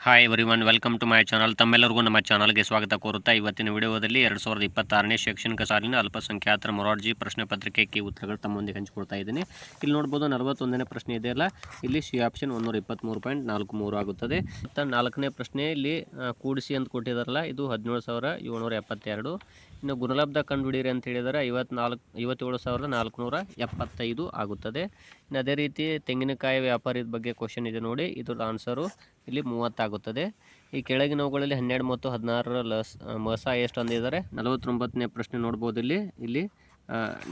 Hi everyone, welcome to my channel. ತಮ್ಮೆಲ್ಲರಿಗೂ ನಮ್ಮ ಚಾನಲ್ಗೆ ಸ್ವಾಗತ ಕೋರುತ್ತಾ ಇವತ್ತಿನ ವಿಡಿಯೋದಲ್ಲಿ 2026ನೇ ಶೈಕ್ಷಣಿಕ ಸಾಲಿನ ಅಲ್ಪಸಂಖ್ಯಾತರ ಮೊರಾರ್ಜಿ ಪ್ರಶ್ನೆ ಪತ್ರಿಕೆ ಕೀ ಉತ್ತರಗಳು ತಮ್ಮೊಂದಿಗೆ ಹಂಚಿಕೊಳ್ತಾ ಇದ್ದೀನಿ. ಇಲ್ಲಿ ನೋಡ್ಬೋದು 41ನೇ ಪ್ರಶ್ನೆ ಇದೆಯಲ್ಲ, ಇಲ್ಲಿ ಸಿ ಆಪ್ಷನ್ 123.43 ಆಗುತ್ತದೆ. ಮತ್ತು 4ನೇ ಪ್ರಶ್ನೆ ಇಲ್ಲಿ ಕೂಡಿಸಿ ಅಂತ ಕೊಟ್ಟಿದ್ದಾರಲ್ಲ, ಇದು 17,772. ಇನ್ನು ಗುಣಲಬ್ಧ ಕಂಡುಹಿಡಿಯಿರಿ ಅಂತ ಹೇಳಿದರೆ 57,475 ಆಗುತ್ತದೆ. ಇನ್ನು ಅದೇ ರೀತಿ ತೆಂಗಿನಕಾಯಿ ವ್ಯಾಪಾರದ ಬಗ್ಗೆ ಕ್ವಶನ್ ಇದೆ ನೋಡಿ, ಇದ್ರ ಆನ್ಸರು ಇಲ್ಲಿ 30 ಆಗುತ್ತದೆ. ಈ ಕೆಳಗಿನವುಗಳಲ್ಲಿ 12 ಮತ್ತು 16ರ ಮಸ ಎಷ್ಟು ಅಂದಿದ್ದಾರೆ. 49ನೇ ಪ್ರಶ್ನೆ ನೋಡ್ಬೋದು, ಇಲ್ಲಿ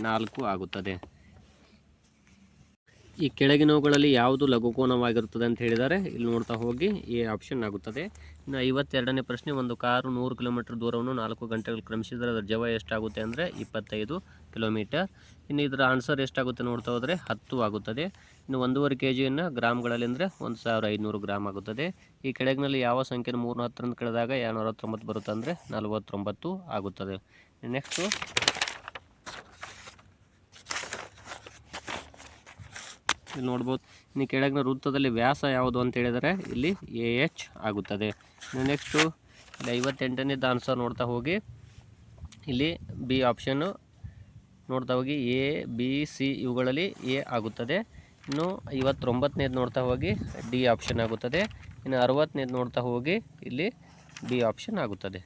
4 ಆಗುತ್ತದೆ. ಈ ಕೆಳಗಿನವುಗಳಲ್ಲಿ ಯಾವುದು ಲಘುಕೋನವಾಗಿರುತ್ತದೆ ಅಂತ ಹೇಳಿದ್ದಾರೆ. ಇಲ್ಲಿ ನೋಡ್ತಾ ಹೋಗಿ ಎ ಆಪ್ಷನ್ ಆಗುತ್ತದೆ. ಇನ್ನು 52ನೇ ಪ್ರಶ್ನೆ, ಒಂದು ಕಾರು 100 ಕಿಲೋಮೀಟರ್ ದೂರವನ್ನು 4 ಗಂಟೆಗಳು ಕ್ರಮಿಸಿದರೆ ಅದರ ಜವ ಎಷ್ಟಾಗುತ್ತೆ ಅಂದರೆ 25 ಕಿಲೋಮೀಟರ್. ಇನ್ನು ಇದರ ಆನ್ಸರ್ ಎಷ್ಟಾಗುತ್ತೆ ನೋಡ್ತಾ ಹೋದರೆ 10 ಆಗುತ್ತದೆ. ಇನ್ನು 1.5 kgಯನ್ನು ಗ್ರಾಮ್ಗಳಲ್ಲಿ ಅಂದರೆ 1500 ಗ್ರಾಮ್ ಆಗುತ್ತದೆ. ಈ ಕೆಳಗಿನಲ್ಲಿ ಯಾವ ಸಂಖ್ಯೆಯನ್ನು 3 10ರಿಂದ ಕಳೆದಾಗ 269 ಬರುತ್ತೆ ಅಂದರೆ 49 ಆಗುತ್ತದೆ. ನೆಕ್ಸ್ಟು ಇಲ್ಲಿ ನೋಡ್ಬೋದು, ಇನ್ನು ಕೆಳಗಿನ ವೃತ್ತದಲ್ಲಿ ವ್ಯಾಸ ಯಾವುದು ಅಂತ ಹೇಳಿದರೆ ಇಲ್ಲಿ AH ಆಗುತ್ತದೆ. ನೆಕ್ಸ್ಟು ಇಲ್ಲಿ 58ನೇದು ಆನ್ಸರ್ ನೋಡ್ತಾ ಹೋಗಿ ಇಲ್ಲಿ ಬಿ ಆಪ್ಷನ್ನು ನೋಡ್ತಾ ಹೋಗಿ A B C ಇವುಗಳಲ್ಲಿ A ಆಗುತ್ತದೆ. ಇನ್ನು 59ನೇದು ನೋಡ್ತಾ ಹೋಗಿ ಡಿ ಆಪ್ಷನ್ ಆಗುತ್ತದೆ. ಇನ್ನು 60ನೇದು ನೋಡ್ತಾ ಹೋಗಿ ಇಲ್ಲಿ ಬಿ ಆಪ್ಷನ್ ಆಗುತ್ತದೆ.